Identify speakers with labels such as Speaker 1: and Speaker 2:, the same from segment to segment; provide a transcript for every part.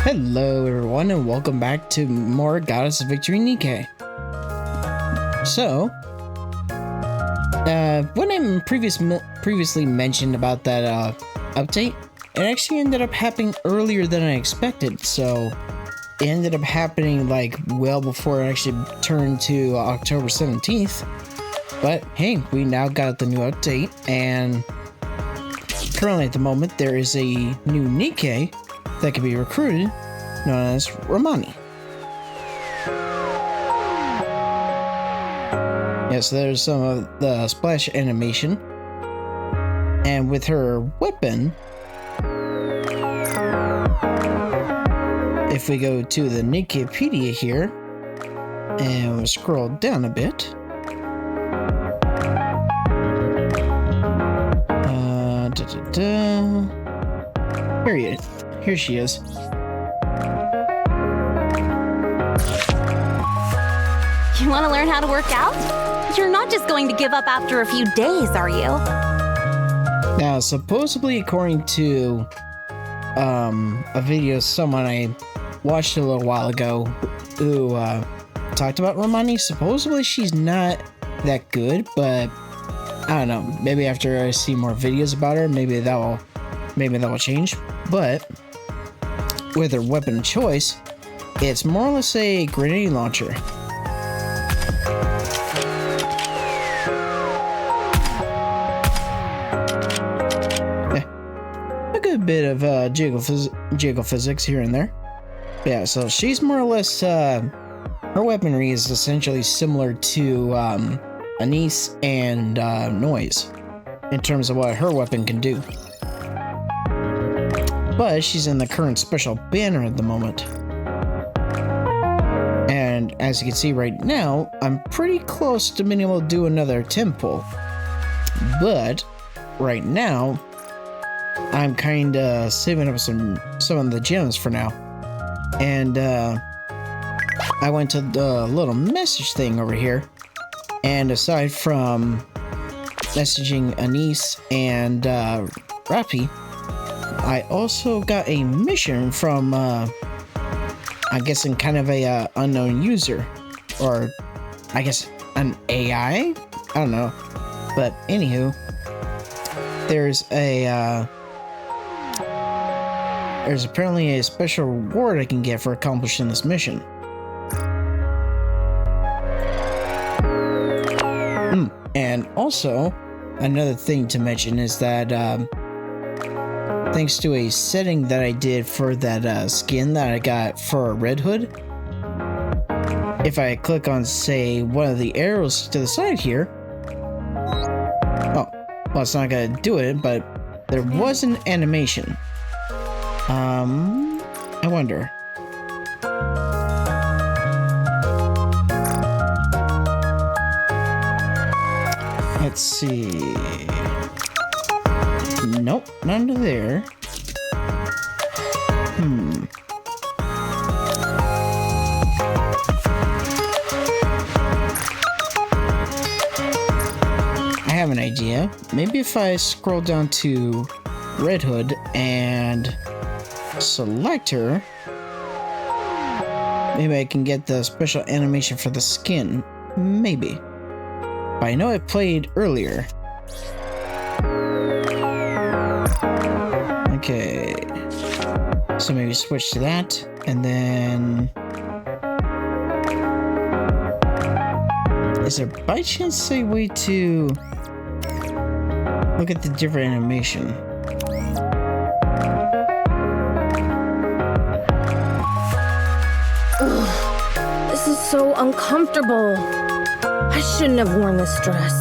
Speaker 1: Hello everyone and welcome back to more Goddess of Victory NIKKE. So, when I previously mentioned about that update, it actually ended up happening earlier than I expected. So, it ended up happening like well before it actually turned to October 17th. But hey, we now got the new update, and currently at the moment there is a new NIKKE that can be recruited, known as Romani. Yes, there's some of the splash animation, and with her weapon, if we go to the NIKKEpedia here and we'll scroll down a bit, here she is.
Speaker 2: You want to learn how to work out? You're not just going to give up after a few days, are you?
Speaker 1: Now, supposedly, according to a video someone I watched a little while ago who talked about Romani, supposedly she's not that good, but I don't know. Maybe after I see more videos about her, maybe that will change. But with her weapon of choice, it's more or less a grenade launcher. A good bit of jiggle physics here and there. Yeah, so she's more or less, her weaponry is essentially similar to Anise and Noise in terms of what her weapon can do. But she's in the current special banner at the moment. And as you can see right now, I'm pretty close to being able to do another temple. But right now, I'm kinda saving up some of the gems for now. And I went to the little message thing over here. And aside from messaging Anise and Rapi, I also got a mission from, I'm guessing kind of a unknown user, or I guess an AI? I don't know. But anywho, there's apparently a special reward I can get for accomplishing this mission. And also, another thing to mention is that, thanks to a setting that I did for that skin that I got for Red Hood, if I click on, say, one of the arrows to the side here, oh, well, it's not gonna do it, but there was an animation. I wonder. Let's see. Nope, not under there. I have an idea. Maybe if I scroll down to Red Hood and select her, maybe I can get the special animation for the skin. Maybe. But I know it played earlier. Okay, so maybe switch to that, and then is there by chance a way to look at the different animation?
Speaker 3: Ugh, this is so uncomfortable. I shouldn't have worn this dress.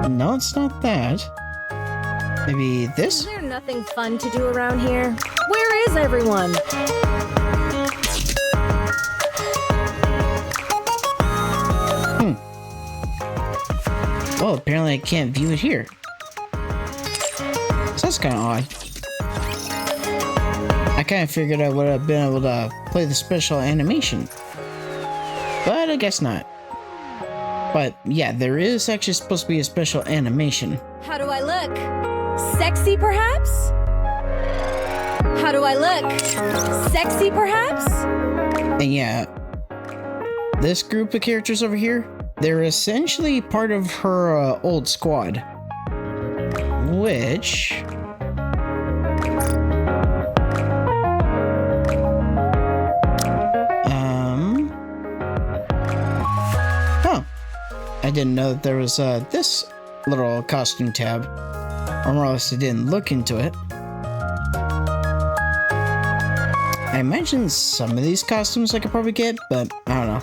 Speaker 1: No, it's not that. Maybe this?
Speaker 3: Is there nothing fun to do around here? Where is everyone?
Speaker 1: Well, apparently I can't view it here. So that's kind of odd. I kind of figured I would have been able to play the special animation. But I guess not. But yeah, there is actually supposed to be a special animation.
Speaker 3: How do I look? Sexy, perhaps? How do I look? Sexy, perhaps?
Speaker 1: And yeah, this group of characters over here, they're essentially part of her old squad. Which... I didn't know that there was this little costume tab, or more or less I didn't look into it. I imagine some of these costumes I could probably get, but I don't know.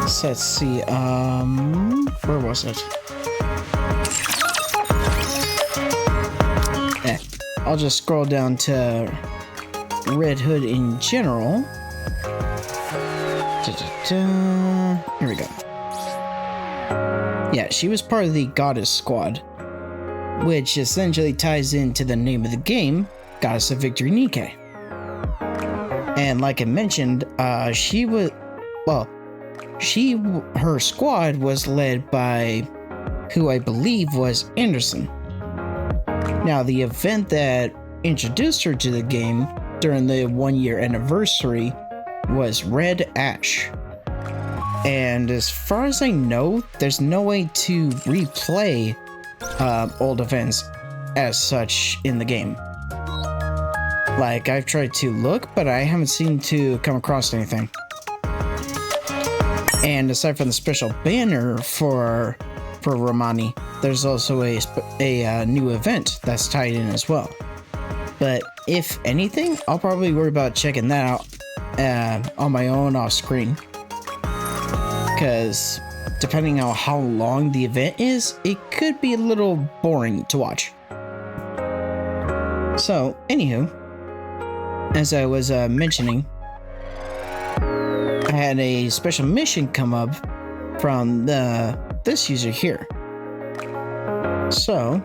Speaker 1: So let's see, where was it? I'll just scroll down to Red Hood in general. Here we go. Yeah, she was part of the Goddess Squad, which essentially ties into the name of the game, Goddess of Victory NIKKE. And like I mentioned, her squad was led by who I believe was Anderson. Now, the event that introduced her to the game during the 1-year anniversary was Red Ash. And as far as I know, there's no way to replay old events as such in the game. Like, I've tried to look, but I haven't seemed to come across anything. And aside from the special banner for Romani, there's also a new event that's tied in as well. But if anything, I'll probably worry about checking that out on my own off screen, because depending on how long the event is, it could be a little boring to watch. So anywho, as I was mentioning, I had a special mission come up from this user here. So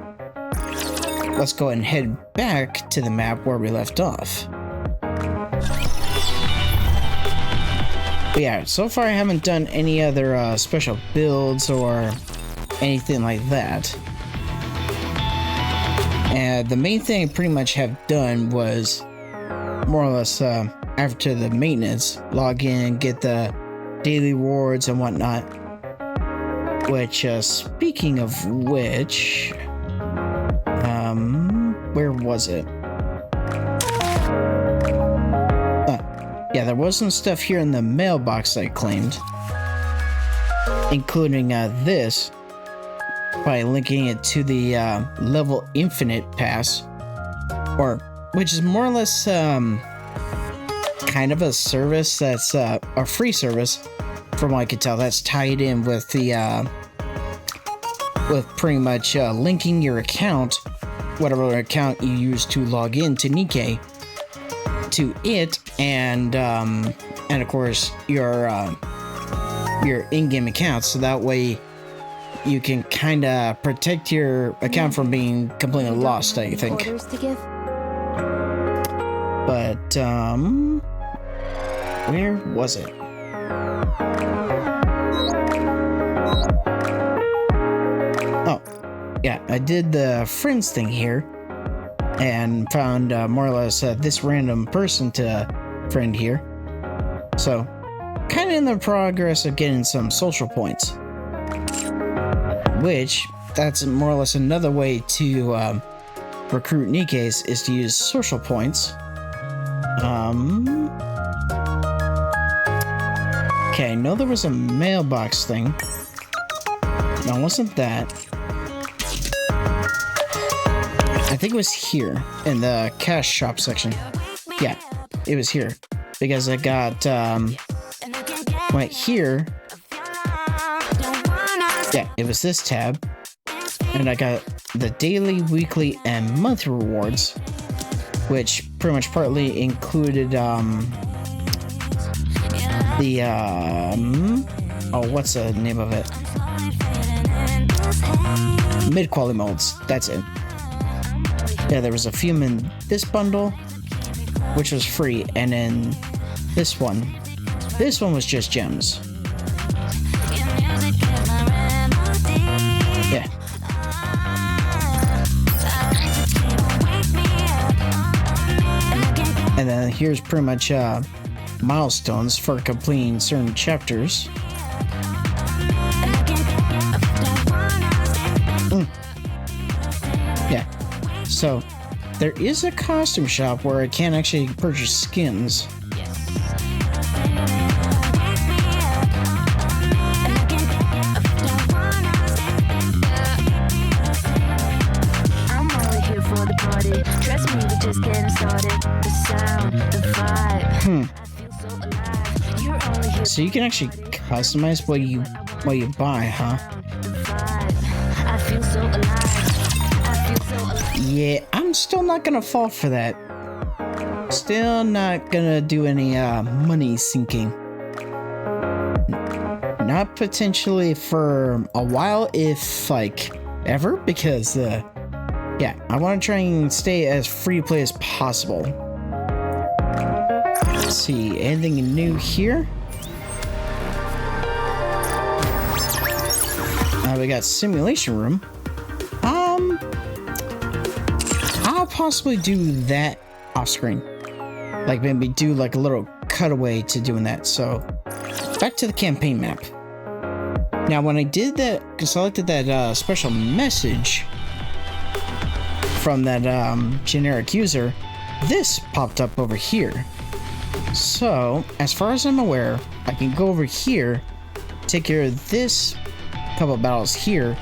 Speaker 1: let's go ahead and head back to the map where we left off. But yeah, so far I haven't done any other special builds or anything like that. And the main thing I pretty much have done was more or less after the maintenance, log in, get the daily rewards and whatnot. Which, speaking of which, where was it? Yeah, there was some stuff here in the mailbox I claimed, including this, by linking it to the Level Infinite Pass, which is more or less kind of a service that's a free service, from what I could tell, that's tied in with the with pretty much linking your account, whatever account you use to log in to NIKKE, to it, and of course your in-game account, so that way you can kind of protect your account from being completely lost, I think.
Speaker 3: Orders to give?
Speaker 1: But where was it? Oh, yeah, I did the friends thing here and found more or less this random person to friend here. So, kind of in the progress of getting some social points. Which, that's more or less another way to recruit NIKKEs, is to use social points. Okay, I know there was a mailbox thing. No, it wasn't that. I think it was here in the cash shop section. Yeah, it was here because I got went here. Yeah, it was this tab, and I got the daily, weekly, and monthly rewards, which pretty much partly included the oh, what's the name of it? Mid-quality molds. That's it. Yeah, there was a few in this bundle, which was free, and then this one was just gems. Yeah. here's pretty much milestones for completing certain chapters. Yeah, so there is a costume shop where I can actually purchase skins. So you can actually customize what you buy, huh? Yeah, I'm still not gonna fall for that. Still not gonna do any money sinking. Not potentially for a while, if like ever, because yeah, I want to try and stay as free to play as possible. Let's see, anything new here? We got simulation room. I'll possibly do that off screen. Like maybe do like a little cutaway to doing that. So back to the campaign map. Now when I did that, selected that special message from that generic user, this popped up over here. So as far as I'm aware, I can go over here, take care of this couple of battles here,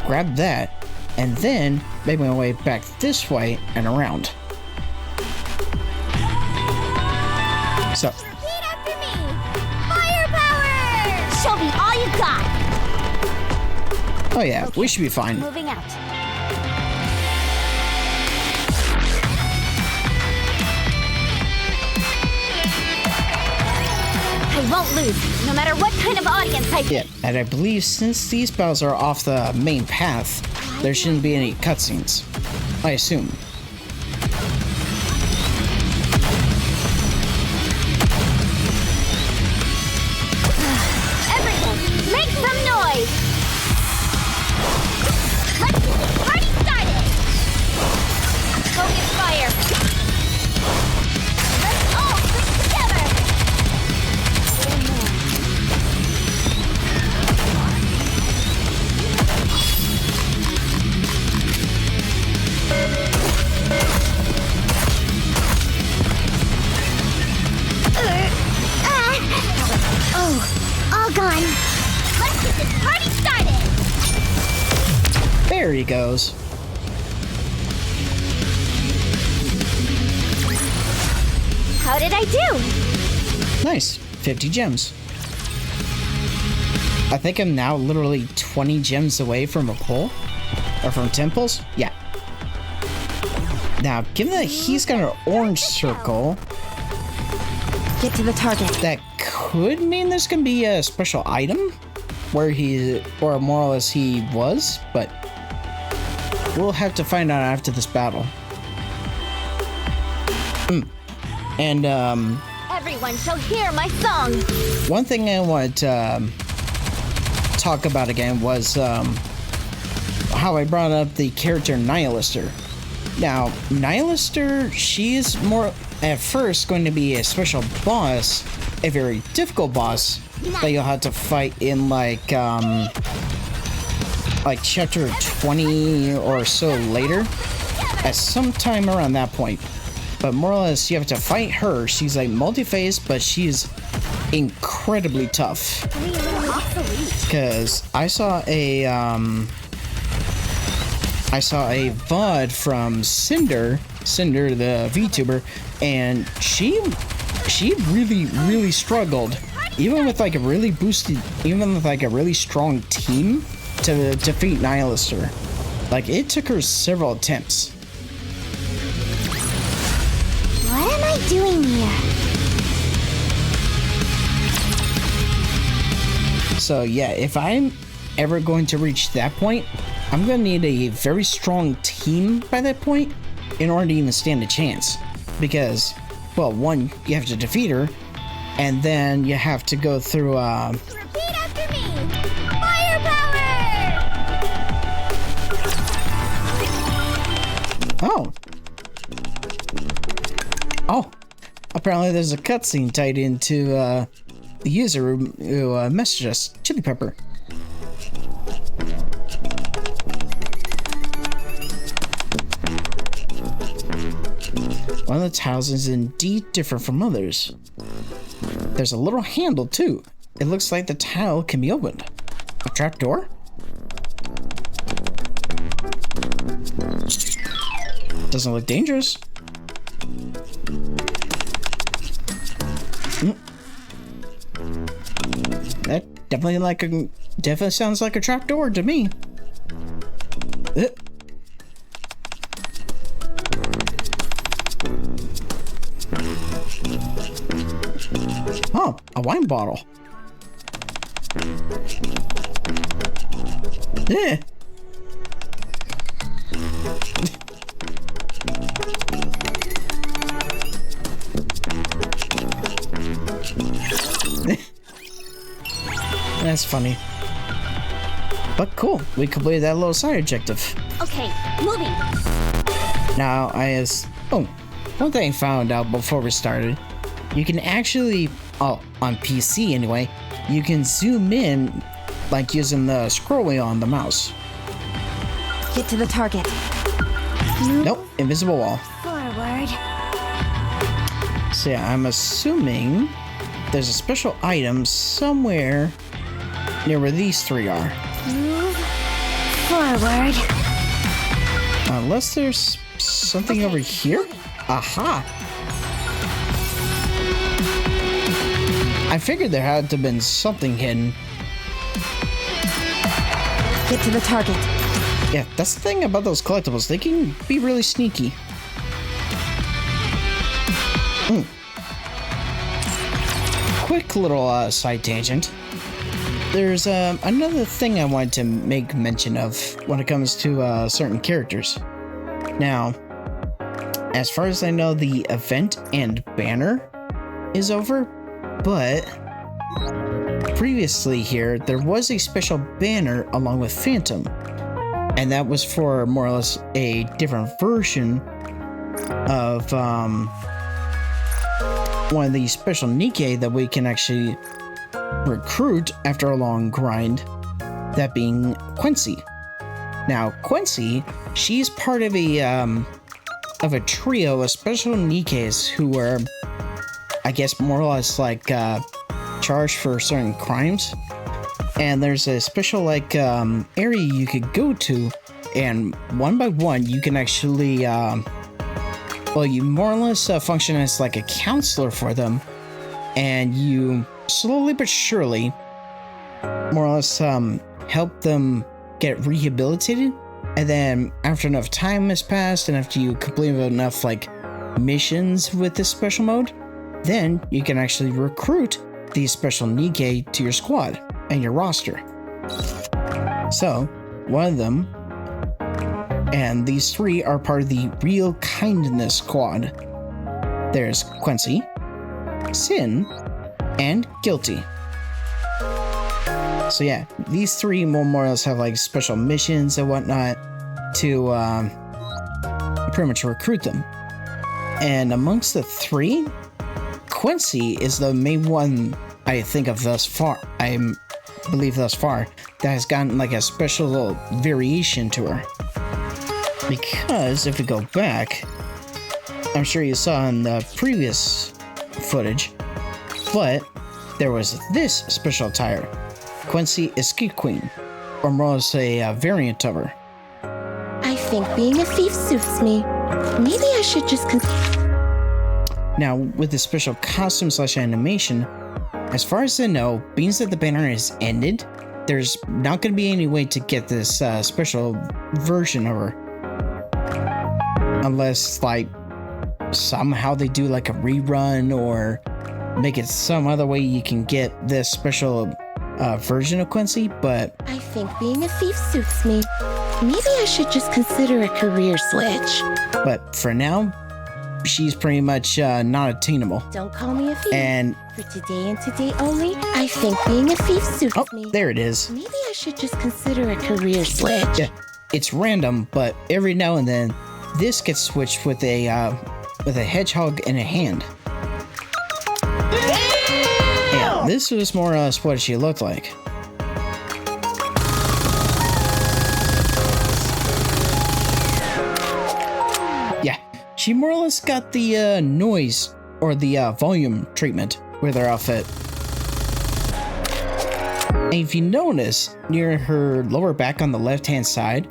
Speaker 1: grab that, and then make my way back this way and around. So
Speaker 2: Repeat after me! Firepower! Show me all you got!
Speaker 1: oh yeah, we should be fine.
Speaker 2: Moving out. I won't lose, no matter what kind of audience I
Speaker 1: Yeah, and I believe since these battles are off the main path, there shouldn't be any cutscenes. I assume.
Speaker 2: Everyone, make some noise! Let's get this party started! Focus fire! Let's all stick together! Oh, all gone. Let's get this party started!
Speaker 1: There he goes.
Speaker 2: How did I do?
Speaker 1: Nice. 50 gems. I think I'm now literally 20 gems away from a pull. Or from temples? Yeah. Now, given that he's got an orange circle,
Speaker 2: Get to the target.
Speaker 1: that could mean there's gonna be a special item where he, or more or less he was, but we'll have to find out after this battle. And
Speaker 2: Everyone shall hear my song.
Speaker 1: one thing I wanted to talk about again was how I brought up the character Nihilister. Now, Nihilister, she is more at first going to be a special boss, a very difficult boss that you'll have to fight in like chapter 20 or so later, at some time around that point. But more or less, you have to fight her. She's like multi-phase, but she's incredibly tough. Because I saw a VOD from Cinder the VTuber, and she really struggled, even with like a really strong team, to defeat Nihilister. Like, it took her several attempts.
Speaker 2: What am I doing here?
Speaker 1: So yeah, if I'm ever going to reach that point, I'm gonna need a very strong team by that point in order to even stand a chance. Because, well, one, you have to defeat her, and then you have to go through
Speaker 2: Repeat after me! Firepower!
Speaker 1: Apparently there's a cutscene tied into the user who messaged us, Chili Pepper. One of the tiles is indeed different from others. There's a little handle too. It looks like the tile can be opened. A trapdoor? Doesn't look dangerous. That definitely sounds like a trapdoor to me. Oh, a wine bottle. Yeah. That's funny. But cool, we completed that little side objective.
Speaker 2: Okay, moving.
Speaker 1: Now, one thing I found out before we started, you can actually, on PC anyway, you can zoom in like using the scroll wheel on the mouse.
Speaker 2: Get to the target.
Speaker 1: Nope, invisible wall.
Speaker 2: Forward.
Speaker 1: So yeah, I'm assuming there's a special item somewhere near where these three are.
Speaker 2: Move forward.
Speaker 1: Unless there's something over here? Aha! I figured there had to have been something hidden.
Speaker 2: Get to the target.
Speaker 1: Yeah, that's the thing about those collectibles. They can be really sneaky. Quick little side tangent. There's another thing I wanted to make mention of when it comes to certain characters. Now, as far as I know, the event and banner is over, but previously here, there was a special banner along with Phantom, and that was for more or less a different version of one of the special NIKKE that we can actually recruit after a long grind, that being Quency. Now, Quency, she's part of a trio of special NIKKEs who were, I guess, more or less like charged for certain crimes. And there's a special like area you could go to, and one by one you can actually you more or less function as like a counselor for them, and you slowly but surely more or less help them get rehabilitated. And then after enough time has passed and after you complete enough like missions with this special mode, then you can actually recruit these special NIKKE to your squad and your roster. So one of them, and these three are part of the Real Kindness squad. There's Quency, Sin, and Guilty. So yeah, these three will more or less have like special missions and whatnot to pretty much recruit them. And amongst the three, Quency is the main one I think of thus far. I believe thus far that has gotten like a special little variation to her. Because if we go back, I'm sure you saw in the previous footage, but there was this special attire. Quency is Skid Queen, or more or less a variant of her.
Speaker 2: I think being a thief suits me. Maybe I should just
Speaker 1: Now, with the special costume / animation, as far as I know, being that the banner is ended, there's not going to be any way to get this special version of her. Unless, like, somehow they do like a rerun or make it some other way you can get this special version of Quency, but
Speaker 2: I think being a thief suits me. Maybe I should just consider a career switch.
Speaker 1: But for now, she's pretty much not attainable.
Speaker 2: Don't call me a thief.
Speaker 1: And
Speaker 2: for today and today only, I think being a thief suits me.
Speaker 1: There it is.
Speaker 2: Maybe I should just consider a career switch.
Speaker 1: Yeah, it's random, but every now and then, this gets switched with a hedgehog in a hand. this was more or less what she looked like. Yeah, she more or less got the noise or the volume treatment with her outfit. And if you notice, near her lower back on the left-hand side,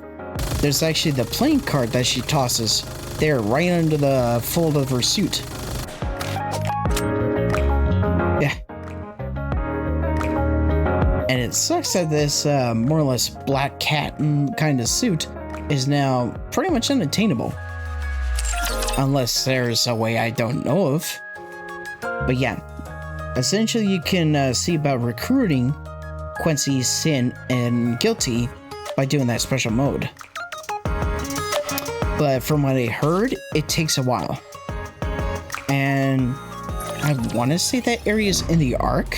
Speaker 1: there's actually the playing card that she tosses there right under the fold of her suit. Yeah. And it sucks that this more or less black cat kind of suit is now pretty much unattainable. Unless there's a way I don't know of. But yeah, essentially you can see about recruiting Quency, Sin, and Guilty by doing that special mode. But from what I heard, it takes a while. And I want to say that area's in the Ark.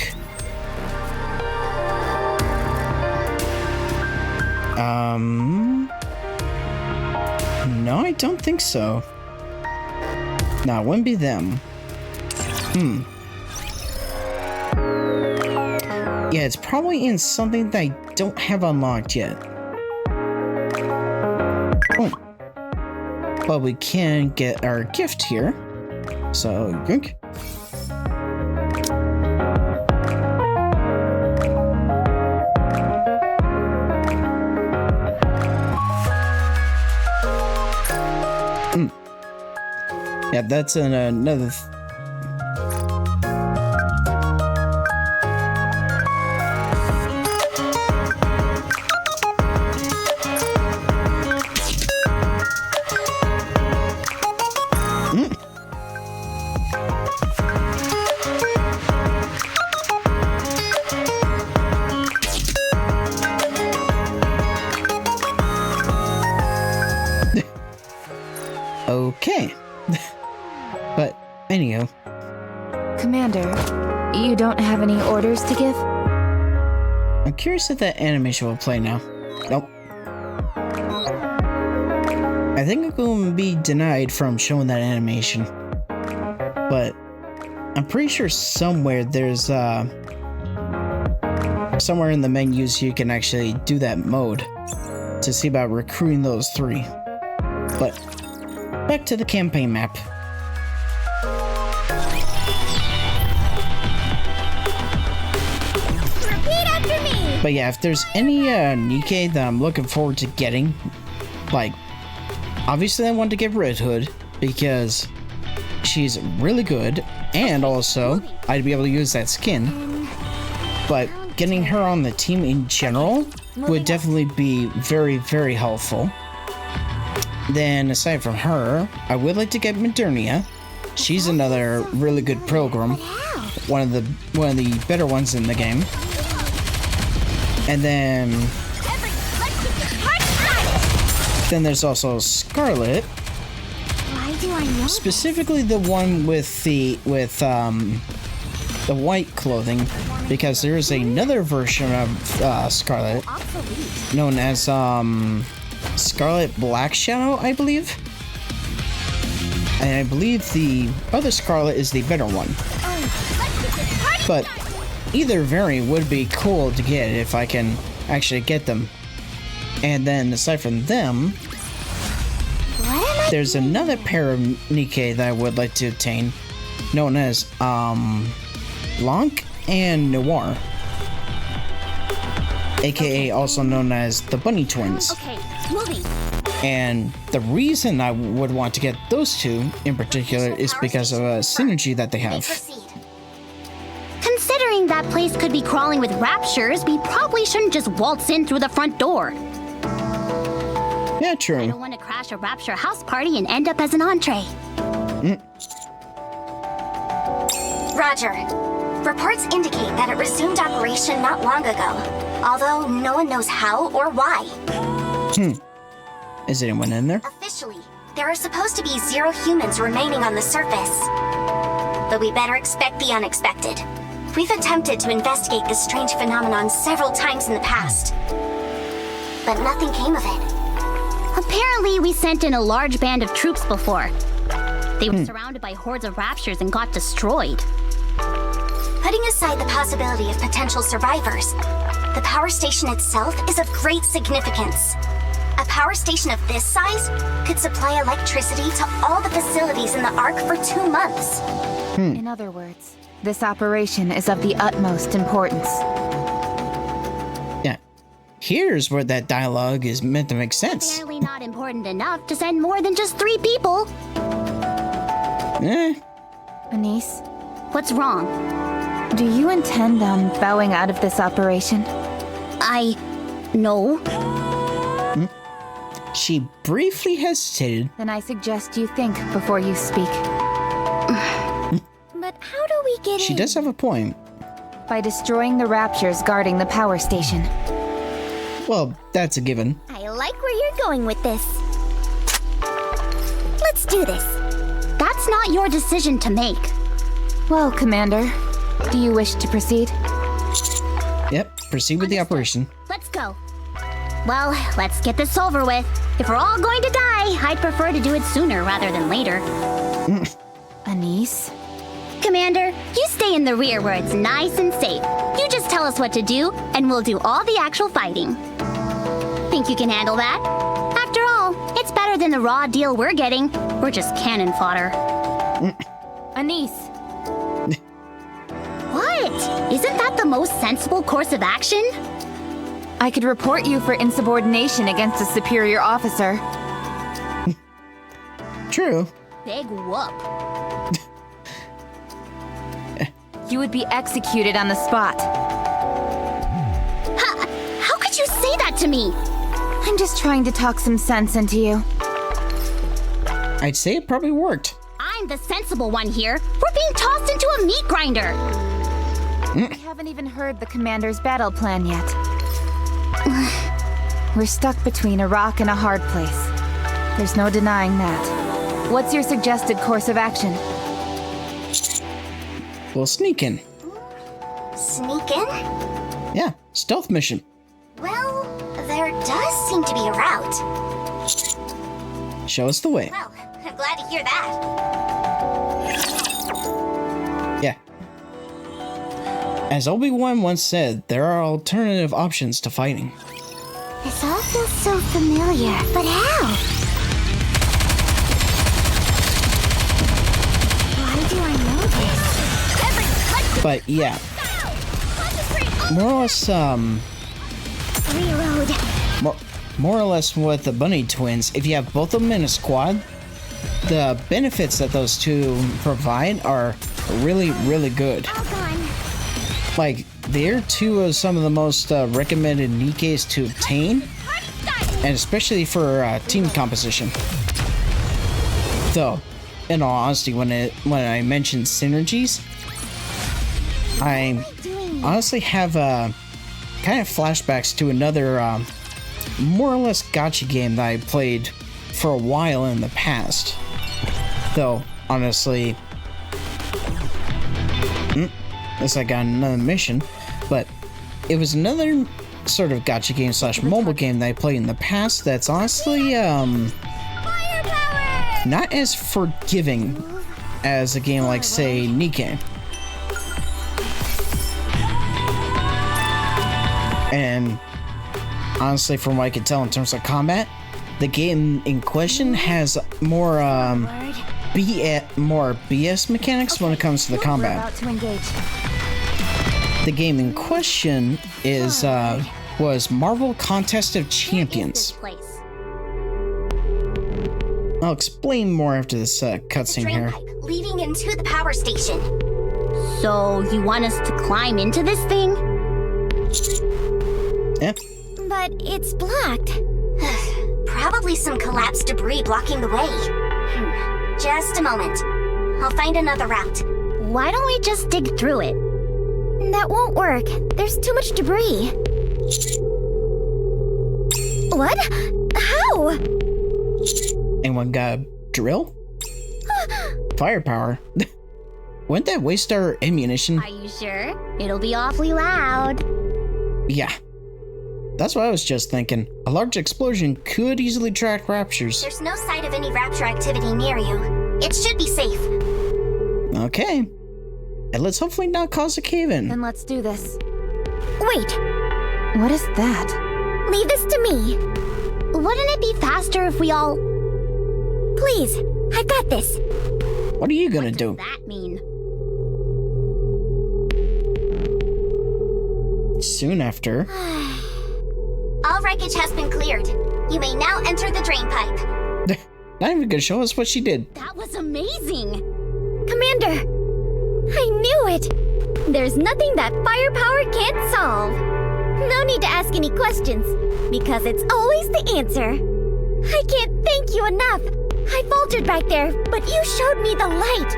Speaker 1: No, I don't think so. No, it wouldn't be them. Yeah, it's probably in something that I don't have unlocked yet. Oh. But we can get our gift here. So, drink. Yeah, that's another... Okay. But, anyhow.
Speaker 3: Commander, you don't have any orders to give?
Speaker 1: I'm curious if that animation will play now. Nope. I think I'm going to be denied from showing that animation. But, I'm pretty sure somewhere there's, somewhere in the menus you can actually do that mode to see about recruiting those three. But, back to the campaign map.
Speaker 2: Repeat after me!
Speaker 1: But yeah, if there's any NIKKE that I'm looking forward to getting, like, obviously I want to get Red Hood because she's really good, and also I'd be able to use that skin. But getting her on the team in general would definitely be very, very helpful. Then, aside from her, I would like to get Modernia. She's another really good program, one of the better ones in the game. And then there's also Scarlet, specifically the one with the white clothing, because there is another version of Scarlet known as Scarlet Black Shadow, I believe. And I believe the other Scarlet is the better one. But either variant would be cool to get if I can actually get them. And then aside from them, there's another pair of NIKKE that I would like to obtain, known as Blanc and Noir, aka also known as the Bunny Twins.
Speaker 2: Okay, moving.
Speaker 1: And the reason I would want to get those two in particular is because of a synergy that they have.
Speaker 2: Considering that place could be crawling with raptures, we probably shouldn't just waltz in through the front door.
Speaker 1: Yeah,
Speaker 2: I
Speaker 1: true.
Speaker 2: don't want to crash a rapture house party and end up as an entree.
Speaker 4: Roger. Reports indicate that it resumed operation not long ago, although no one knows how or why.
Speaker 1: Is anyone in there?
Speaker 4: Officially, there are supposed to be 0 humans remaining on the surface. But we better expect the unexpected. We've attempted to investigate this strange phenomenon several times in the past, but nothing came of it.
Speaker 2: Apparently, we sent in a large band of troops before. They were surrounded by hordes of raptures and got destroyed.
Speaker 4: But Putting aside the possibility of potential survivors, the power station itself is of great significance. A power station of this size could supply electricity to all the facilities in the Ark for 2 months.
Speaker 5: In other words, this operation is of the utmost importance.
Speaker 1: Yeah. Here's where that dialogue is meant to make sense.
Speaker 2: Apparently not important enough to send more than just 3 people.
Speaker 5: Anise,
Speaker 2: What's wrong?
Speaker 5: do you intend on bowing out of this operation?
Speaker 2: No.
Speaker 1: She briefly hesitated.
Speaker 5: Then I suggest you think before you speak.
Speaker 3: But how do we get
Speaker 1: She
Speaker 3: in?
Speaker 1: does have a point.
Speaker 5: By destroying the raptors guarding the power station.
Speaker 1: Well, that's a given.
Speaker 3: I like where you're going with this. Let's do this.
Speaker 2: That's not your decision to make.
Speaker 5: Well, Commander, do you wish to proceed?
Speaker 1: Yep, proceed with the operation.
Speaker 2: Let's go. Well, let's get this over with. If we're all going to die, I'd prefer to do it sooner rather than later.
Speaker 5: Anise?
Speaker 2: Commander, you stay in the rear where it's nice and safe. You just tell us what to do, and we'll do all the actual fighting. Think you can handle that? After all, it's better than the raw deal we're getting. We're just cannon fodder.
Speaker 5: Anise!
Speaker 2: What? Isn't that the most sensible course of action?
Speaker 5: I could report you for insubordination against a superior officer.
Speaker 1: True.
Speaker 2: Big whoop.
Speaker 5: You would be executed on the spot.
Speaker 2: How could you say that to me?
Speaker 5: I'm just trying to talk some sense into you.
Speaker 1: I'd say it probably worked.
Speaker 2: I'm the sensible one here. We're being tossed into a meat grinder.
Speaker 5: We haven't even heard the Commander's battle plan yet. We're stuck between a rock and a hard place. There's no denying that. What's your suggested course of action?
Speaker 1: We'll sneak in.
Speaker 4: Sneak in?
Speaker 1: Yeah, stealth mission.
Speaker 4: Well, there does seem to be a route.
Speaker 1: Show us the way.
Speaker 4: Well, I'm glad to hear that.
Speaker 1: Yeah. As Obi-Wan once said, there are alternative options to fighting.
Speaker 4: This all feels so familiar, but how? Why do I know this?
Speaker 1: But yeah, more or less,
Speaker 4: Reload.
Speaker 1: more or less with the Bunny twins, if you have both of them in a squad, the benefits that those two provide are really, really good.
Speaker 4: All gone.
Speaker 1: Like, they're two of some of the most recommended NIKKEs to obtain, and especially for team composition. Though, in all honesty, when I mentioned synergies, I honestly have kind of flashbacks to another more or less gacha game that I played for a while in the past. Though, honestly, unless I got another mission, but it was another sort of gacha game slash mobile game that I played in the past that's honestly not as forgiving as a game like, say, NIKKE. And honestly, from what I can tell in terms of combat, the game in question has more BS mechanics when it comes to the
Speaker 5: We're
Speaker 1: combat.
Speaker 5: about to engage.
Speaker 1: The game in question is was Marvel Contest of Champions.
Speaker 2: Place.
Speaker 1: I'll explain more after this cutscene
Speaker 4: Drain
Speaker 1: here.
Speaker 4: pipe leading into the power station.
Speaker 2: So you want us to climb into this thing?
Speaker 1: Yeah,
Speaker 3: But it's blocked.
Speaker 4: Probably some collapsed debris blocking the way. Just a moment. I'll find another route.
Speaker 2: Why don't we just dig through it?
Speaker 3: That won't work. There's too much debris. What? How?
Speaker 1: anyone got a drill? Firepower. Wouldn't that waste our ammunition?
Speaker 2: Are you sure? It'll be awfully loud.
Speaker 1: Yeah. That's what I was just thinking. A large explosion could easily track raptors.
Speaker 4: There's no sight of any rapture activity near you. It should be safe.
Speaker 1: Okay. And let's hopefully not cause a cave-in.
Speaker 5: Then let's do this.
Speaker 2: Wait,
Speaker 5: What is that?
Speaker 2: leave this to me. Wouldn't it be faster if we all... Please, I've got this.
Speaker 1: What are you gonna
Speaker 2: What
Speaker 1: do?
Speaker 2: does that mean?
Speaker 1: Soon after.
Speaker 4: All wreckage has been cleared. You may now enter the drain pipe.
Speaker 1: Not even gonna show us what she did.
Speaker 2: That was amazing.
Speaker 3: Commander! I knew it! There's nothing that firepower can't solve. No need to ask any questions, because it's always the answer. I can't thank you enough. I faltered back there, but you showed me the light.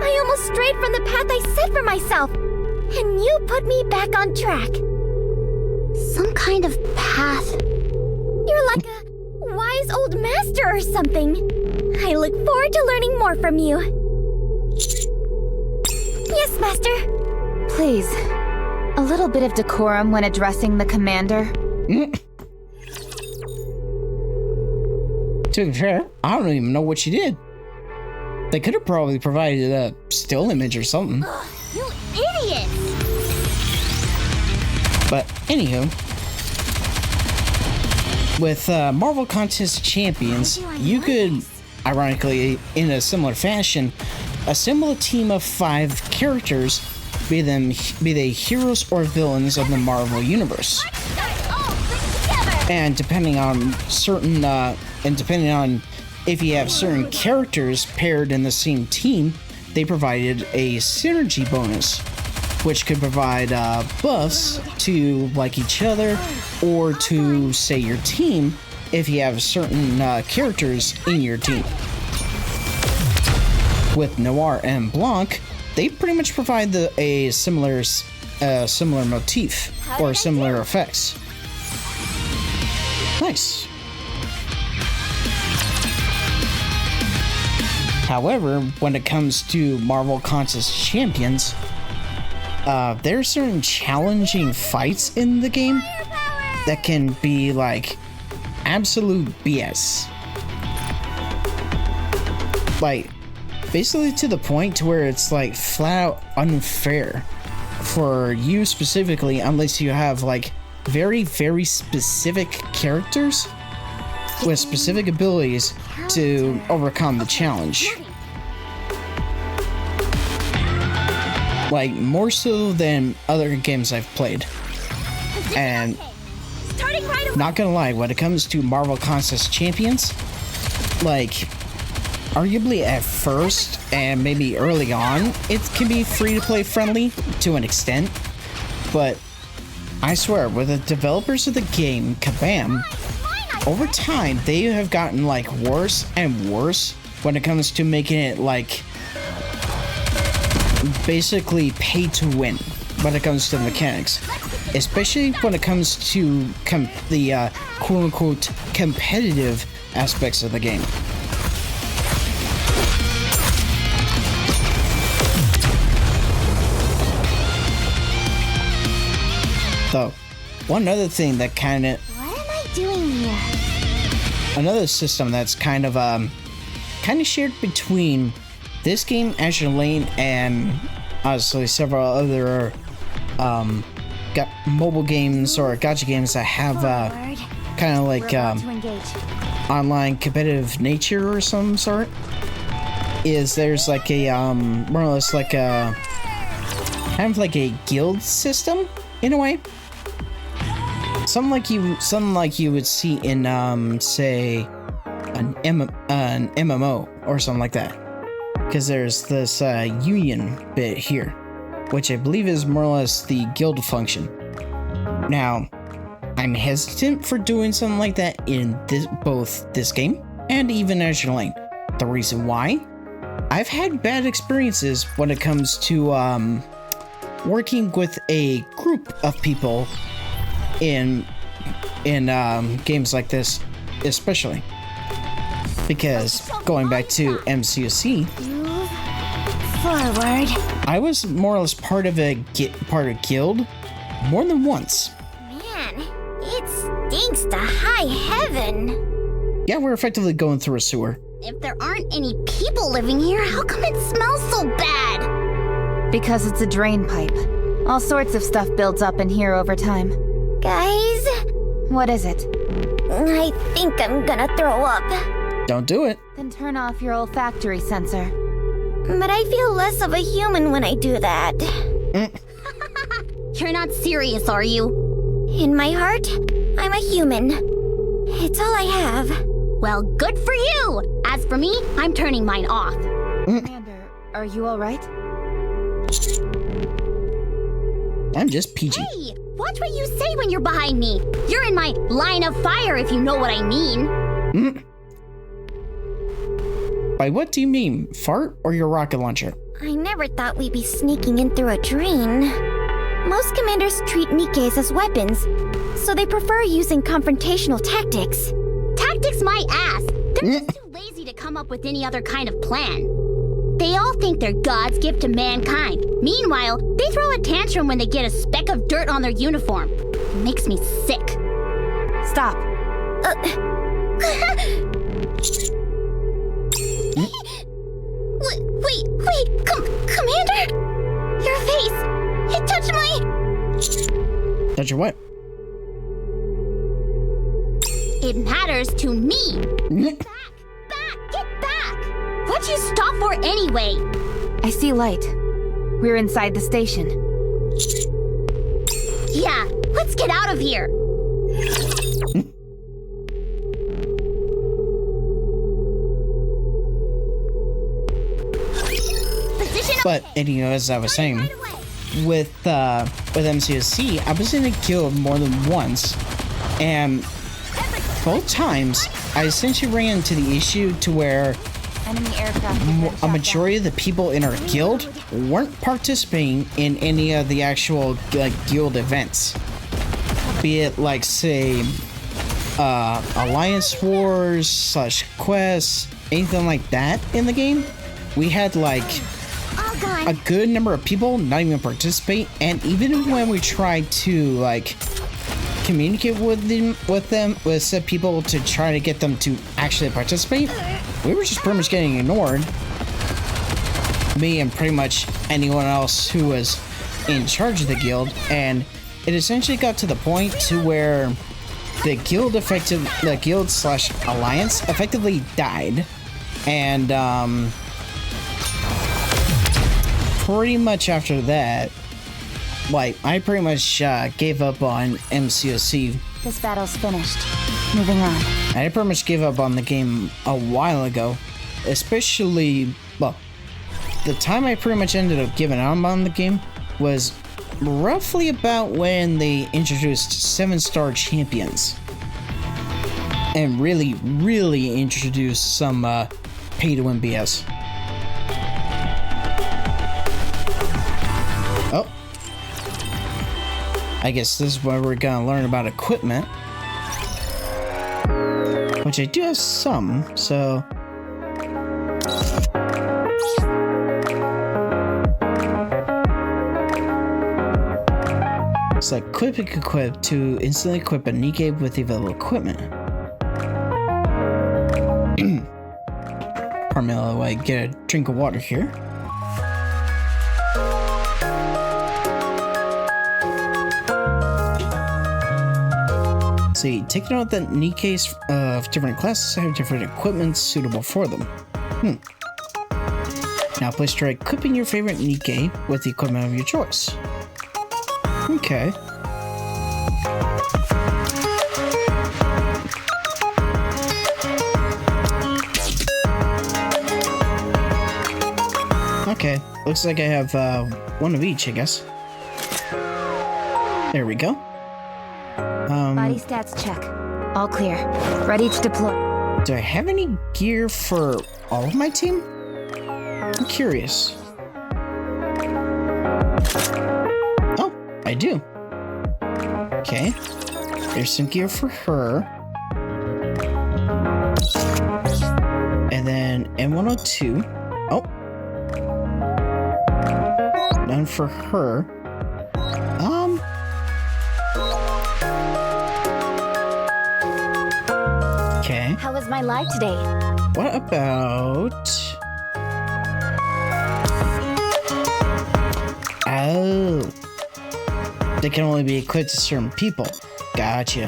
Speaker 3: I almost strayed from the path I set for myself, and you put me back on track.
Speaker 2: Some kind of path.
Speaker 3: You're like a wise old master or something. I look forward to learning more from you. Yes, Master.
Speaker 5: Please, a little bit of decorum when addressing the commander.
Speaker 1: To be fair, I don't even know what she did. They could have probably provided a still image or something.
Speaker 2: You idiot!
Speaker 1: But anywho, with Marvel Contest Champions, you could, ironically, in a similar fashion, assemble a team of 5 characters, be they heroes or villains of the Marvel Universe. And depending on if you have certain characters paired in the same team, they provided a synergy bonus, which could provide buffs to like each other or to, say, your team if you have certain characters in your team. With Noir and Blanc, they pretty much provide a similar motif or similar effects. Nice. However, when it comes to Marvel Contest Champions, there are certain challenging fights in the game that can be like absolute BS. Like, basically to the point to where it's like flat out unfair for you specifically, unless you have like very, very specific characters with specific abilities to overcome the challenge. Like, more so than other games I've played. And not gonna lie, when it comes to Marvel Contest Champions, like, arguably at first and maybe early on, it can be free to play friendly to an extent, but I swear, with the developers of the game, Kabam, over time, they have gotten, like, worse and worse when it comes to making it, like, basically pay to win when it comes to the mechanics. Especially when it comes to the quote-unquote competitive aspects of the game. So, one other thing that kind of...
Speaker 2: What am I doing here?
Speaker 1: Another system that's kind of shared between this game, Azure Lane, and honestly several other mobile games or gacha games that have kind of like online competitive nature or some sort, is there's like a more or less like a kind of like a guild system in a way. Something like you would see in say an MMO or something like that. Because there's this union bit here, which I believe is more or less the guild function. Now, I'm hesitant for doing something like that in both this game and even Azure Lane. The reason why? I've had bad experiences when it comes to working with a group of people in games like this, especially. Because going back to MCOC,
Speaker 2: Forward.
Speaker 1: I was more or less part of a guild more than once.
Speaker 3: Man, it stinks to high heaven.
Speaker 1: Yeah, we're effectively going through a sewer.
Speaker 2: If there aren't any people living here, how come it smells so bad?
Speaker 5: Because it's a drain pipe. All sorts of stuff builds up in here over time.
Speaker 3: Guys,
Speaker 5: What is it?
Speaker 3: I think I'm gonna throw up.
Speaker 1: Don't do it.
Speaker 5: Then turn off your olfactory sensor.
Speaker 3: But I feel less of a human when I do that.
Speaker 2: You're not serious, are you?
Speaker 3: In my heart, I'm a human. It's all I have.
Speaker 2: Well, good for you! As for me, I'm turning mine off.
Speaker 5: Commander, are you alright?
Speaker 1: I'm just PG.
Speaker 2: Hey! Watch what you say when you're behind me! You're in my line of fire, if you know what I mean.
Speaker 1: By what do you mean? Fart or your rocket launcher?
Speaker 3: I never thought we'd be sneaking in through a drain. Most commanders treat Nikkes as weapons, so they prefer using confrontational tactics.
Speaker 2: Tactics my ass! They're just too lazy to come up with any other kind of plan. They all think they're God's gift to mankind. Meanwhile, they throw a tantrum when they get a speck of dirt on their uniform. It makes me sick.
Speaker 5: Stop.
Speaker 3: Wait, Commander? Your face, it touched my...
Speaker 1: Touch your what?
Speaker 2: It matters to me. Get back! What'd you stop for anyway?
Speaker 5: I see light. We're inside the station.
Speaker 2: Yeah, let's get out of here.
Speaker 1: But anyway, as I was saying, with MCSC, I was in a guild more than once, and both times I essentially ran into the issue to where
Speaker 5: Enemy aircraft.
Speaker 1: a majority of the people in our guild weren't participating in any of the actual guild events, be it like say Alliance Wars / quests, anything like that in the game. We had like a good number of people not even participate, and even when we tried to like communicate with said people to try to get them to actually participate, we were just pretty much getting ignored. Me and pretty much anyone else who was in charge of the guild, and it essentially got to the point to where the guild / alliance effectively died, and pretty much after that, like, I pretty much gave up on MCOC.
Speaker 5: This battle's finished. Moving on.
Speaker 1: I pretty much gave up on the game a while ago, especially, well, the time I pretty much ended up giving up on the game was roughly about when they introduced 7-star champions and really introduced some pay-to-win BS. Oh, I guess this is where we're gonna learn about equipment, which I do have some, so it's like quick equip to instantly equip a Nikke with the available equipment. Pardon me while I get a drink of water here. See, take note that Nikkes of different classes have different equipment suitable for them. Now please try equipping your favorite Nikke with the equipment of your choice. Okay. Okay, looks like I have one of each, I guess. There we go.
Speaker 5: Body stats check. All clear. Ready to deploy.
Speaker 1: Do I have any gear for all of my team? I'm curious. Oh, I do. Okay. There's some gear for her. And then M102. Oh. None for her. Okay.
Speaker 5: How was my live today?
Speaker 1: What about They can only be equipped to certain people. Gotcha.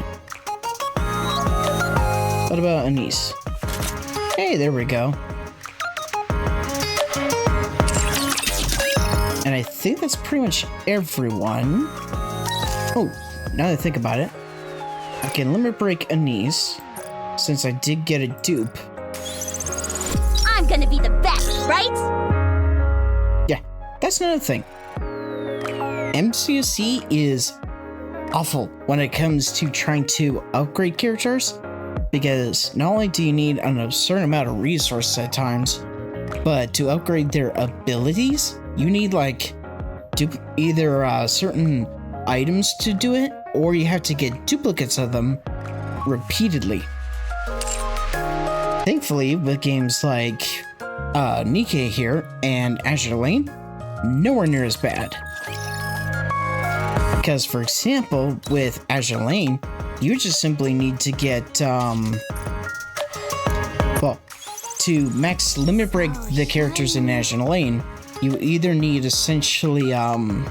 Speaker 1: What about Anise? Hey, there we go. And I think that's pretty much everyone. Oh, now that I think about it, I can limit break Anise, since I did get a dupe.
Speaker 2: I'm gonna be the best, right?
Speaker 1: Yeah, that's another thing. MCSC is awful when it comes to trying to upgrade characters, because not only do you need a certain amount of resources at times, but to upgrade their abilities, you need like either certain items to do it, or you have to get duplicates of them repeatedly. Thankfully, with games like NIKKE here and Azure Lane, nowhere near as bad. Because, for example, with Azure Lane, you just simply need to get, well, to max limit break the characters in Azure Lane, you either need essentially 4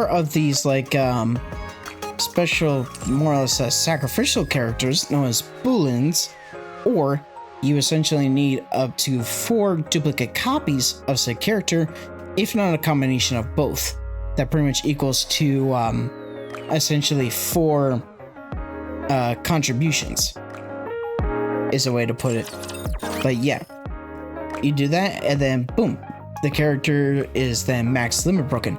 Speaker 1: of these like special, more or less sacrificial characters known as Boolins, or you essentially need up to 4 duplicate copies of said character, if not a combination of both. That pretty much equals to essentially 4 contributions, is a way to put it. But yeah, you do that, and then boom, the character is then max limit broken.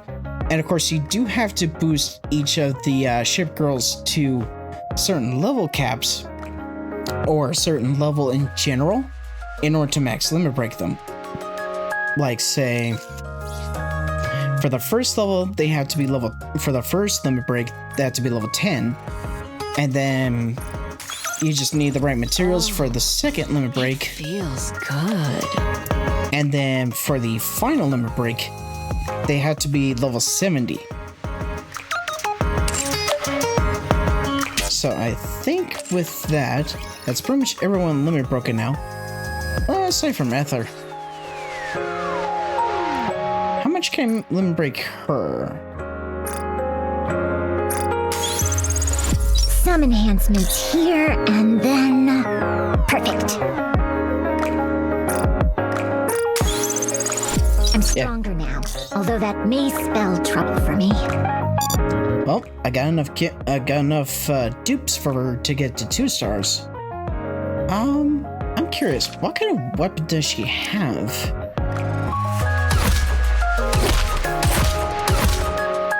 Speaker 1: And of course, you do have to boost each of the ship girls to certain level caps, or a certain level in general, in order to max limit break them. Like, say, for the first level, they have to be level, for the first limit break, they have to be level 10. And then you just need the right materials for the second limit break.
Speaker 5: Feels good.
Speaker 1: And then for the final limit break, they had to be level 70. So I think with that, that's pretty much everyone limit broken now. Aside from Ether. How much can I limit break her?
Speaker 3: Some enhancements here, and then... Perfect. I'm stronger now, although that may spell trouble for me.
Speaker 1: Well, I got enough dupes for her to get to 2 stars. I'm curious, what kind of weapon does she have?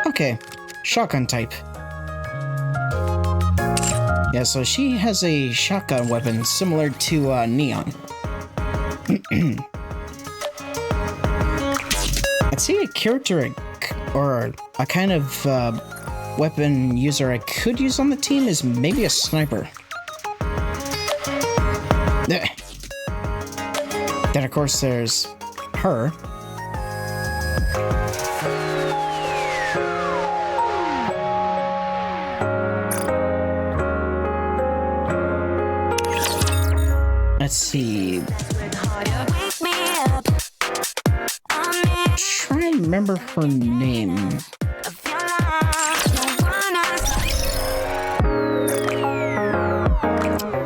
Speaker 1: Okay, shotgun type. Yeah, so she has a shotgun weapon similar to Neon. I'd say a character or a kind of weapon user I could use on the team is maybe a sniper. Then of course there's her. Let's see. Try and remember her name.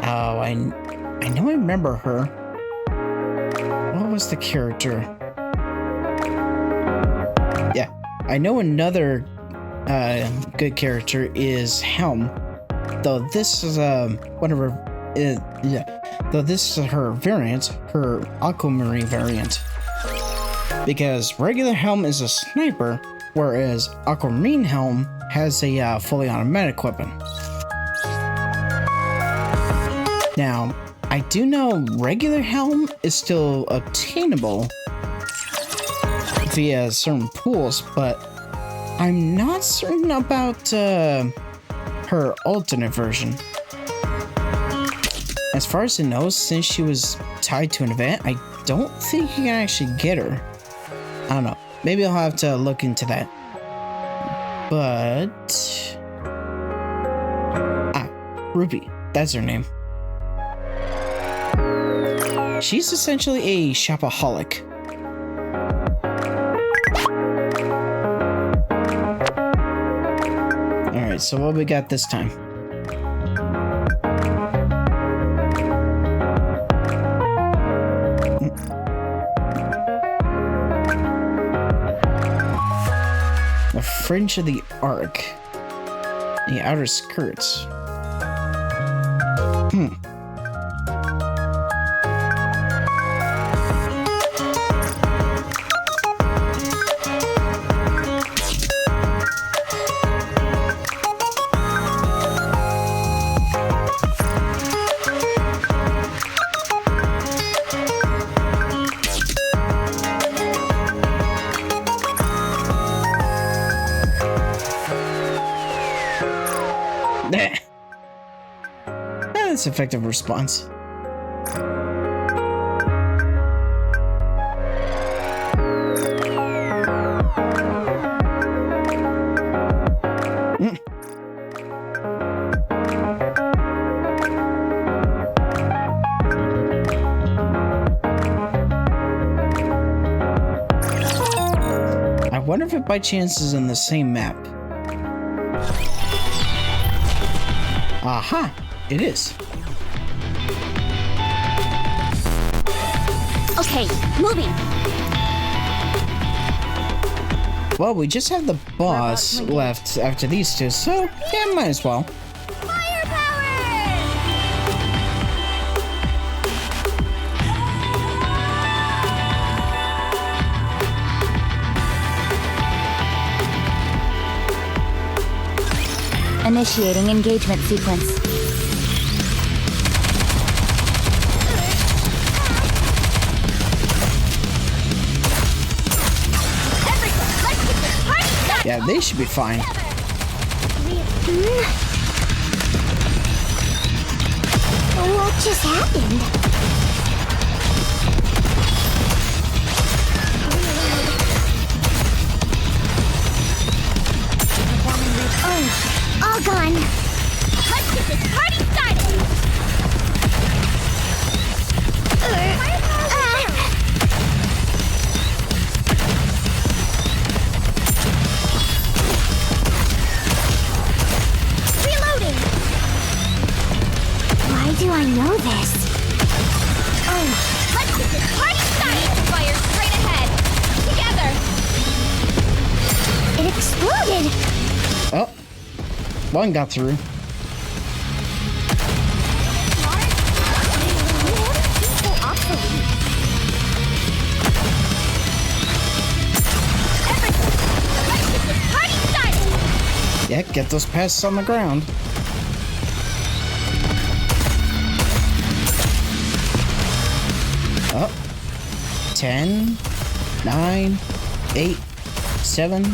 Speaker 1: Oh, I know I remember her. What was the character? Yeah, I know another good character is Helm. Though this is one of her though this is her variant, her Aquamarine variant. Because regular Helm is a sniper, whereas Aquamarine Helm has a fully automatic weapon. Now, I do know regular Helm is still obtainable via certain pools, but I'm not certain about her alternate version. As far as I know, since she was tied to an event, I don't think you can actually get her. I don't know. Maybe I'll have to look into that. But... Ruby. That's her name. She's essentially a shopaholic. Alright, so what we got this time? The fringe of the arc. The outer skirts. That's effective response. I wonder if it by chance is in the same map. Aha! It is.
Speaker 2: Okay, moving.
Speaker 1: Well, we just have the boss left after these two, so yeah, might as well.
Speaker 3: Firepower!
Speaker 5: Initiating engagement sequence.
Speaker 1: Yeah, they should be fine.
Speaker 3: What just happened? Oh, all gone. Let's get this party started. Reloading. Why do I know this? Oh, let's get this party started. Fire straight ahead. Together. It exploded.
Speaker 1: Oh, one got through. Yeah, get those pests on the ground. Oh. 10, 9, 8, 7,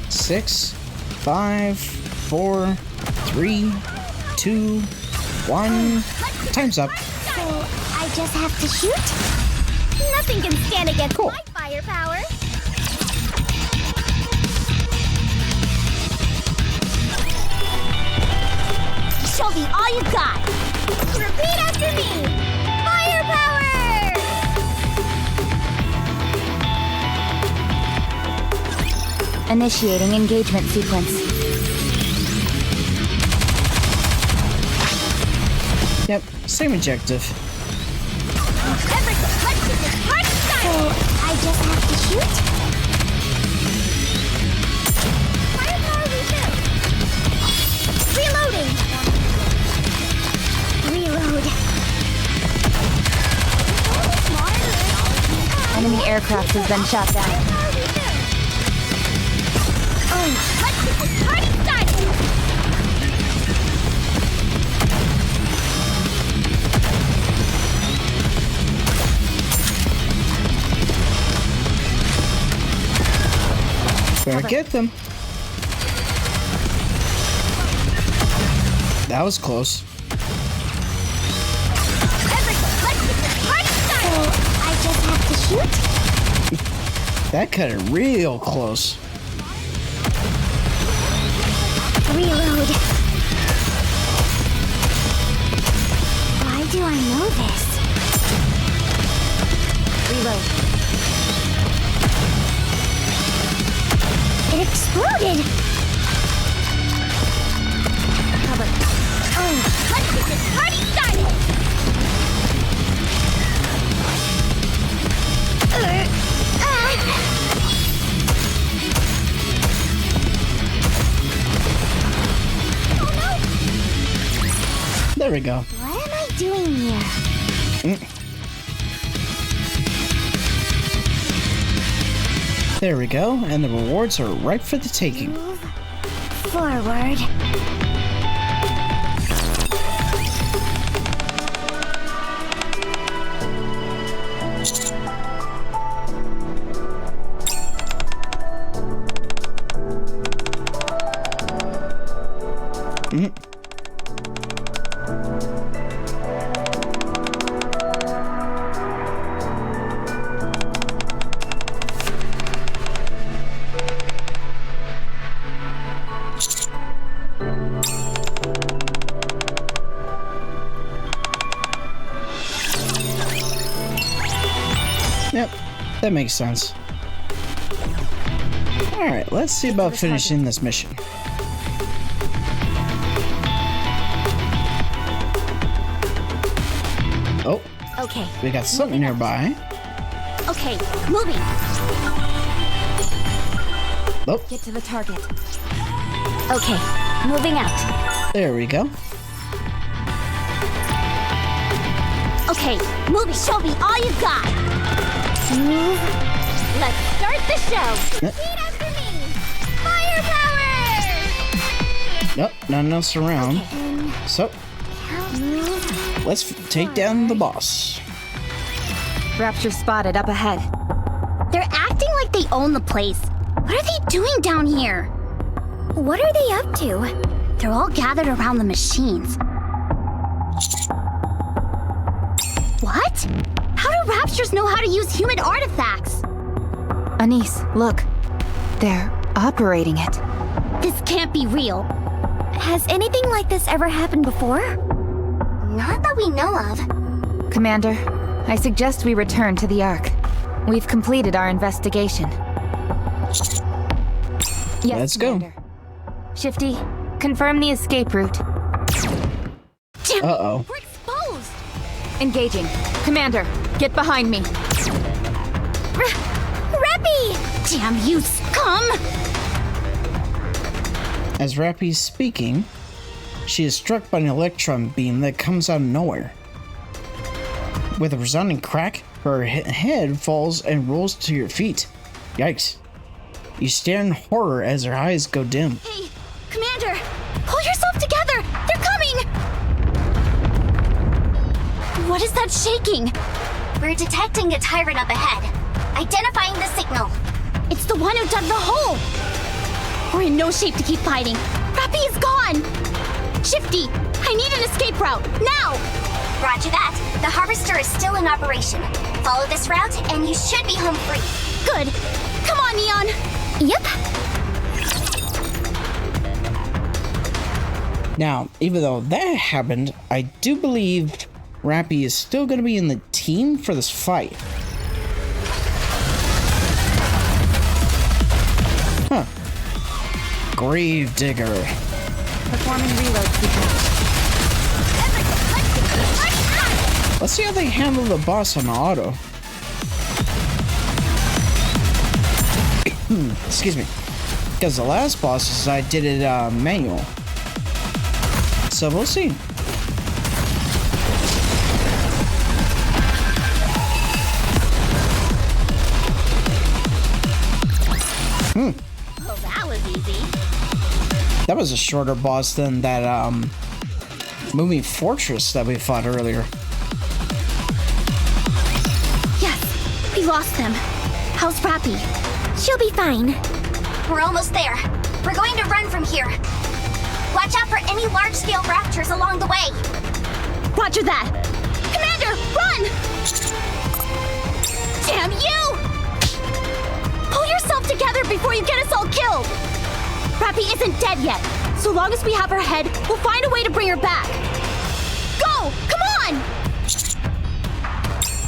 Speaker 1: 6, 5, 4, 3, 2, 1. Time's up.
Speaker 3: So I just have to shoot? Nothing can stand against my firepower. Show me all you got. Repeat after me. Firepower!
Speaker 5: Initiating engagement sequence.
Speaker 1: Yep, same objective.
Speaker 3: Everything, let's get this party started. So I just have to shoot? Firepower refill. Reloading. Reload.
Speaker 5: Enemy aircraft has been shot down.
Speaker 3: Oh, let's get this party started!
Speaker 1: Better get them. That was close.
Speaker 3: Everything, let's get this party started! So I just have to shoot?
Speaker 1: That cut it real close.
Speaker 3: Reload. Why do I know this? Reload. It exploded! Let's get this party started!
Speaker 1: There we go.
Speaker 3: What am I doing here?
Speaker 1: There we go, and the rewards are ripe for the taking.
Speaker 3: Move forward.
Speaker 1: Yep, that makes sense. Alright, let's see about finishing this mission. Oh,
Speaker 3: Okay.
Speaker 1: we got something nearby.
Speaker 3: Okay, moving.
Speaker 1: Oh,
Speaker 5: Get to the target.
Speaker 3: Okay, moving out.
Speaker 1: there we go.
Speaker 3: Okay, moving. Show me all you got. Move. Let's start the show.
Speaker 1: Yep.
Speaker 3: Repeat after me. Firepower!
Speaker 1: Nope, nothing else around. So,
Speaker 3: Move.
Speaker 1: let's take down the boss.
Speaker 5: Rapture spotted up ahead.
Speaker 2: They're acting like they own the place. What are they doing down here?
Speaker 3: What are they up to?
Speaker 2: They're all gathered around the machines. What? How do Raptures know how to use human artifacts?
Speaker 5: Anise, look. They're operating it.
Speaker 2: This can't be real.
Speaker 3: Has anything like this ever happened before?
Speaker 4: Not that we know of.
Speaker 5: Commander, I suggest we return to the Ark. We've completed our investigation. Yes,
Speaker 1: Let's go.
Speaker 5: Commander. Shifty, confirm the escape route.
Speaker 2: Damn,
Speaker 1: Uh-oh.
Speaker 2: we're exposed.
Speaker 5: Engaging. Commander, get behind me.
Speaker 3: Rapi!
Speaker 2: Damn you, scum!
Speaker 1: As Rapi's speaking, she is struck by an electron beam that comes out of nowhere. With a resounding crack, her head falls and rolls to your feet. Yikes. You stare in horror as her eyes go dim.
Speaker 2: Hey, Commander, pull yourself together. They're coming. What is that shaking?
Speaker 4: We're detecting a tyrant up ahead. Identifying the signal.
Speaker 2: It's the one who dug the hole. We're in no shape to keep fighting. Rapi is gone. Shifty, I need an escape route, now!
Speaker 4: Roger that. The harvester is still in operation. Follow this route and you should be home free.
Speaker 2: Good. Come on, Neon.
Speaker 3: Yep.
Speaker 1: Now, even though that happened, I do believe Rapi is still going to be in the team for this fight. Huh. Gravedigger.
Speaker 5: Performing reload sequence.
Speaker 1: Let's see how they handle the boss on auto. Excuse me. Because the last bosses I did it manual. So we'll see.
Speaker 2: Oh, that was easy.
Speaker 1: That was a shorter boss than that moving fortress that we fought earlier.
Speaker 2: Yes, we lost them. How's Rapi?
Speaker 3: She'll be fine.
Speaker 4: We're almost there. We're going to run from here. Watch out for any large-scale raptors along the way.
Speaker 2: Roger that. Commander, run! Damn you! Pull yourself together before you get us all killed. Rapi isn't dead yet. So long as we have her head, we'll find a way to bring her back. Go! Come on!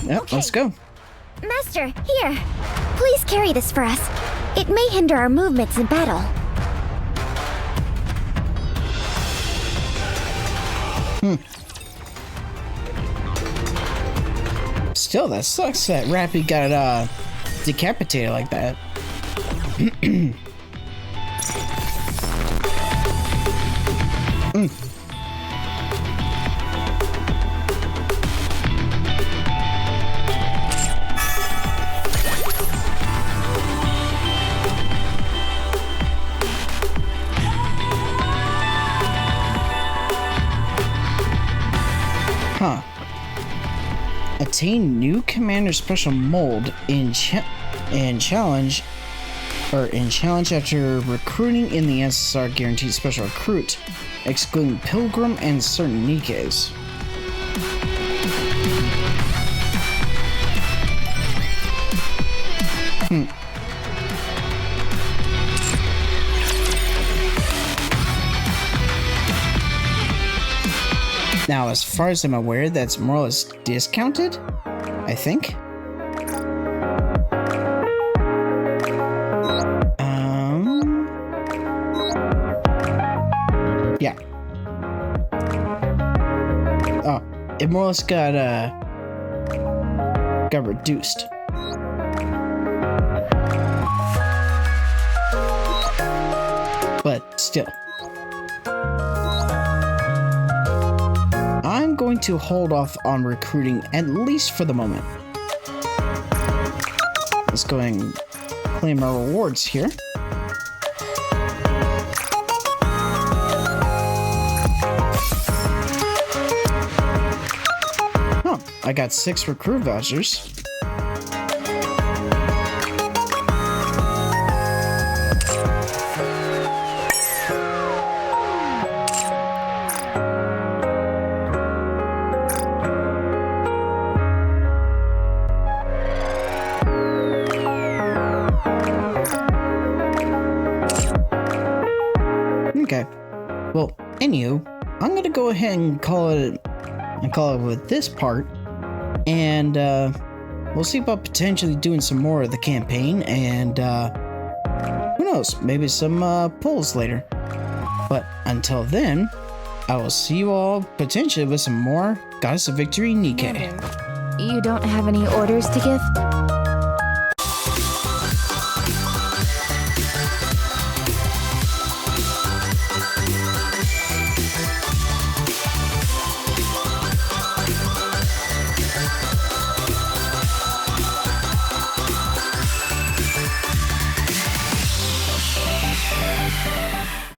Speaker 1: Yep,
Speaker 3: Okay.
Speaker 1: let's go.
Speaker 3: Master, here. Please carry this for us. It may hinder our movements in battle.
Speaker 1: Still, that sucks that Rapi got decapitated like that. Huh. Attain new commander special mold in challenge after recruiting in the SSR guaranteed special recruit, excluding Pilgrim and certain Nikkes. Now, as far as I'm aware, that's more or less discounted, I think. Yeah. Oh, it more or less got reduced. But still. I'm going to hold off on recruiting, at least for the moment. Let's go ahead and claim our rewards here. Oh, I got 6 recruit vouchers. Okay. Well, anywho, I'm gonna go ahead and call it with this part, and we'll see about potentially doing some more of the campaign, and who knows, maybe some pulls later. But until then, I will see you all potentially with some more Goddess of Victory Nikke.
Speaker 5: You don't have any orders to give?